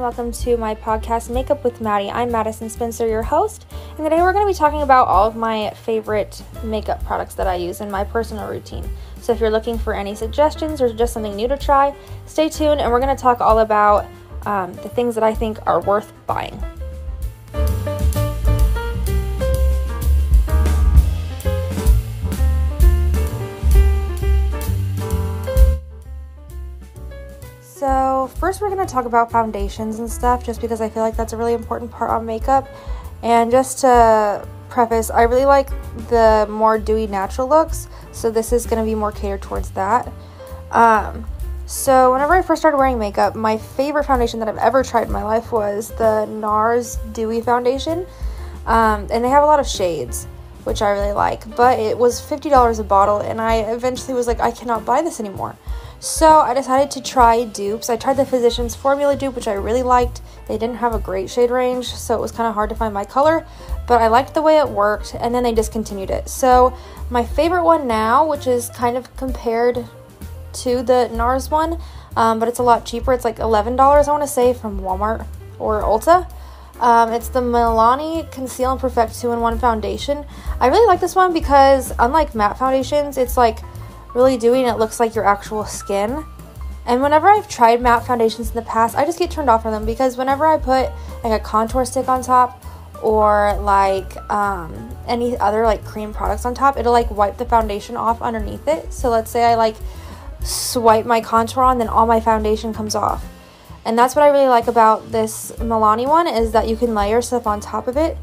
welcome to my podcast, Makeup with Maddie. I'm Madison Spencer, your host, and today we're going to be talking about all of my favorite makeup products that I use in my personal routine. So if you're looking for any suggestions or just something new to try, stay tuned, and we're going to talk all about the things that I think are worth buying. So first we're going to talk about foundations and stuff, just because I feel like that's a really important part on makeup. And just to preface, I really like the more dewy natural looks, so this is going to be more catered towards that. So whenever I first started wearing makeup, my favorite foundation that I've ever tried in my life was the NARS Dewy Foundation. And they have a lot of shades, which I really like, but it was $50 a bottle, and I eventually was like, I cannot buy this anymore. So I decided to try dupes. I tried the Physicians Formula dupe, which I really liked. They didn't have a great shade range, so it was kind of hard to find my color, but I liked the way it worked, and then they discontinued it. So my favorite one now, which is kind of compared to the NARS one, but it's a lot cheaper. It's like $11, I want to say, from Walmart or Ulta. It's the Milani Conceal and Perfect 2-in-1 foundation. I really like this one because unlike matte foundations, it's like really dewy and it looks like your actual skin. And whenever I've tried matte foundations in the past, I just get turned off from them because whenever I put like a contour stick on top or like any other like cream products on top, it'll like wipe the foundation off underneath it. So let's say I like swipe my contour on, then all my foundation comes off. And that's what I really like about this Milani one, is that you can layer stuff on top of it,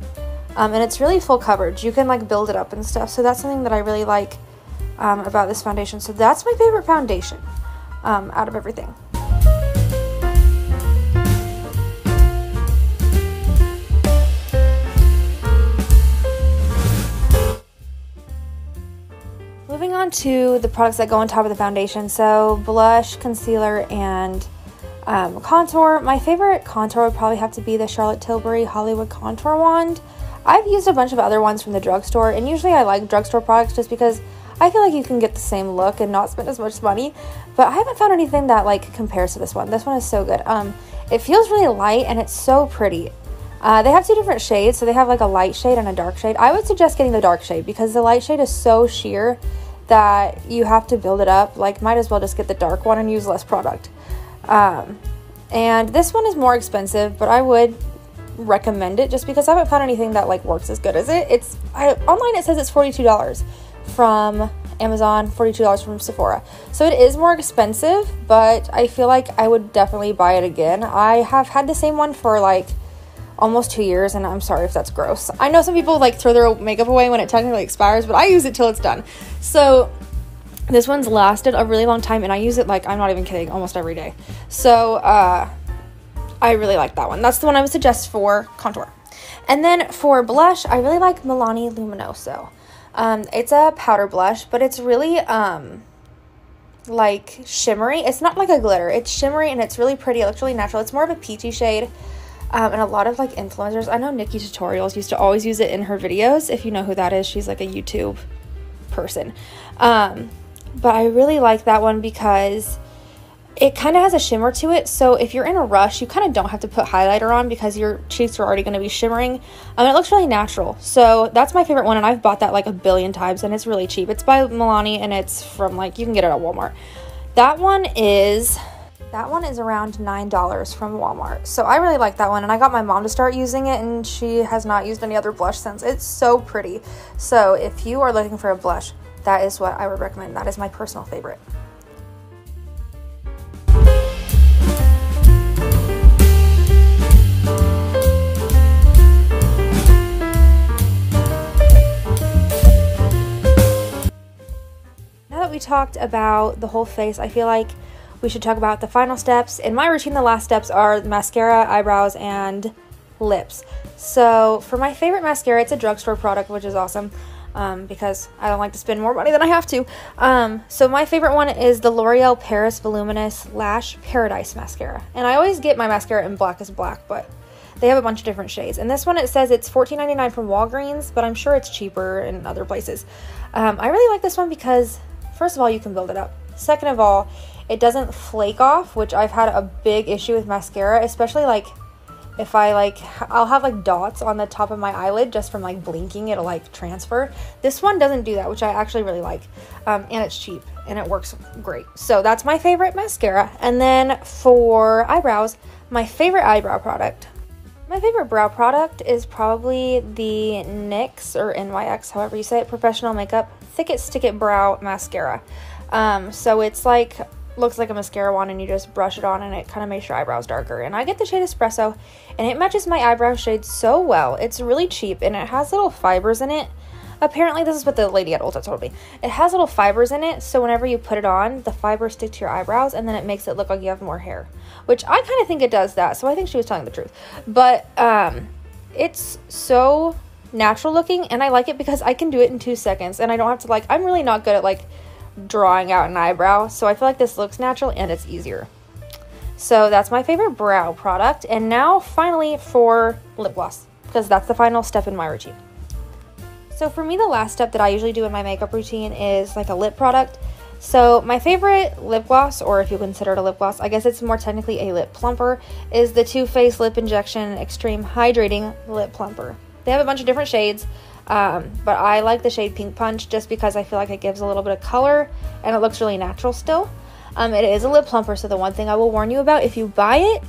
and it's really full coverage. You can like build it up and stuff, so that's something that I really like about this foundation. So that's my favorite foundation out of everything. Moving on to the products that go on top of the foundation. So blush, concealer, and contour. My favorite contour would probably have to be the Charlotte Tilbury Hollywood Contour Wand. I've used a bunch of other ones from the drugstore, and usually I like drugstore products just because I feel like you can get the same look and not spend as much money, but I haven't found anything that like compares to this one. This one is so good. It feels really light and it's so pretty. They have two different shades, so they have like a light shade and a dark shade. I would suggest getting the dark shade because the light shade is so sheer that you have to build it up. Like, might as well just get the dark one and use less product. And this one is more expensive, but I would recommend it just because I haven't found anything that like works as good as it. Online it says it's $42 from Amazon, $42 from Sephora. So it is more expensive, but I feel like I would definitely buy it again. I have had the same one for like almost 2 years, and I'm sorry if that's gross. I know some people like throw their makeup away when it technically expires, but I use it till it's done. So this one's lasted a really long time, and I use it like, I'm not even kidding, almost every day. So I really like that one. That's the one I would suggest for contour. And then for blush, I really like Milani Luminoso. It's a powder blush, but it's really like shimmery. It's not like a glitter. It's shimmery and it's really pretty. It looks really natural. It's more of a peachy shade. And a lot of like influencers, I know Nikki Tutorials used to always use it in her videos. If you know who that is, she's like a YouTube person. But I really like that one because it kind of has a shimmer to it, so if you're in a rush, you kind of don't have to put highlighter on because your cheeks are already going to be shimmering. It looks really natural, so that's my favorite one, and I've bought that like a billion times, and it's really cheap. It's by Milani, and it's from like, you can get it at Walmart. That one is around $9 from Walmart, so I really like that one, and I got my mom to start using it, and she has not used any other blush since. It's so pretty. So if you are looking for a blush, that is what I would recommend. That is my personal favorite. We talked about the whole face, I feel like we should talk about the final steps. In my routine, the last steps are mascara, eyebrows, and lips. So for my favorite mascara, it's a drugstore product, which is awesome because I don't like to spend more money than I have to. So my favorite one is the L'Oreal Paris Voluminous Lash Paradise Mascara. And I always get my mascara in Black is Black, but they have a bunch of different shades. And this one, it says it's $14.99 from Walgreens, but I'm sure it's cheaper in other places. I really like this one because, first of all, you can build it up. Second of all, it doesn't flake off, which I've had a big issue with mascara, especially like if I I'll have like dots on the top of my eyelid just from like blinking, it'll like transfer. This one doesn't do that, which I actually really like. And it's cheap and it works great. So that's my favorite mascara. And then for eyebrows, my favorite eyebrow product. My favorite brow product is probably the NYX or NYX, however you say it, Professional Makeup Thick It Stick It Brow Mascara. So it's like, looks like a mascara wand and you just brush it on and it kind of makes your eyebrows darker. And I get the shade Espresso and it matches my eyebrow shade so well. It's really cheap and it has little fibers in it. Apparently this is what the lady at Ulta told me. It has little fibers in it, so whenever you put it on, the fibers stick to your eyebrows and then it makes it look like you have more hair. Which I kind of think it does that, so I think she was telling the truth. But it's so natural looking and I like it because I can do it in 2 seconds and I don't have to like, I'm really not good at like drawing out an eyebrow, so I feel like this looks natural and it's easier. So that's my favorite brow product. And now finally for lip gloss, because that's the final step in my routine. So for me, the last step that I usually do in my makeup routine is like a lip product. So my favorite lip gloss, or if you consider it a lip gloss, I guess it's more technically a lip plumper, is the Too Faced Lip Injection Extreme Hydrating Lip Plumper. They have a bunch of different shades, but I like the shade Pink Punch just because I feel like it gives a little bit of color and it looks really natural still. It is a lip plumper, so the one thing I will warn you about if you buy it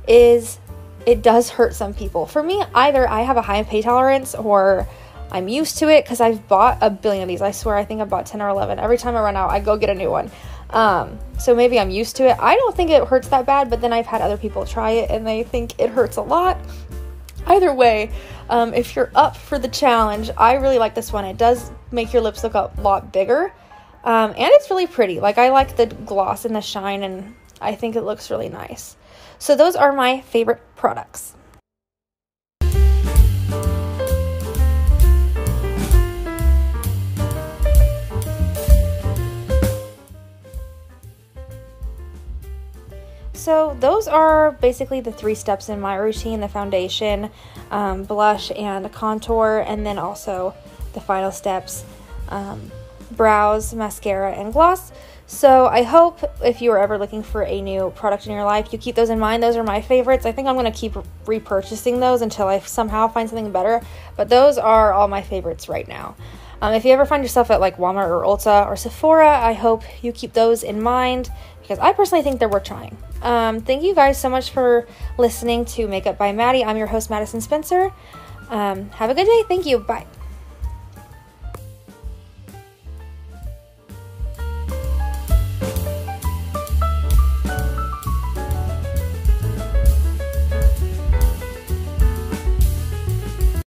is it does hurt some people. For me, either I have a high pain tolerance or I'm used to it because I've bought a billion of these. I swear, I think I bought 10 or 11. Every time I run out, I go get a new one. So maybe I'm used to it. I don't think it hurts that bad, but then I've had other people try it and they think it hurts a lot. Either way, if you're up for the challenge, I really like this one. It does make your lips look a lot bigger. And it's really pretty. Like, I like the gloss and the shine, and I think it looks really nice. So those are my favorite products. So those are basically the 3 steps in my routine: the foundation, blush, and contour, and then also the final steps, brows, mascara, and gloss. So I hope if you are ever looking for a new product in your life, you keep those in mind. Those are my favorites. I think I'm going to keep repurchasing those until I somehow find something better, but those are all my favorites right now. If you ever find yourself at like Walmart or Ulta or Sephora, I hope you keep those in mind because I personally think they're worth trying. Thank you guys so much for listening to Makeup by Maddie. I'm your host, Madison Spencer. Have a good day. Thank you. Bye.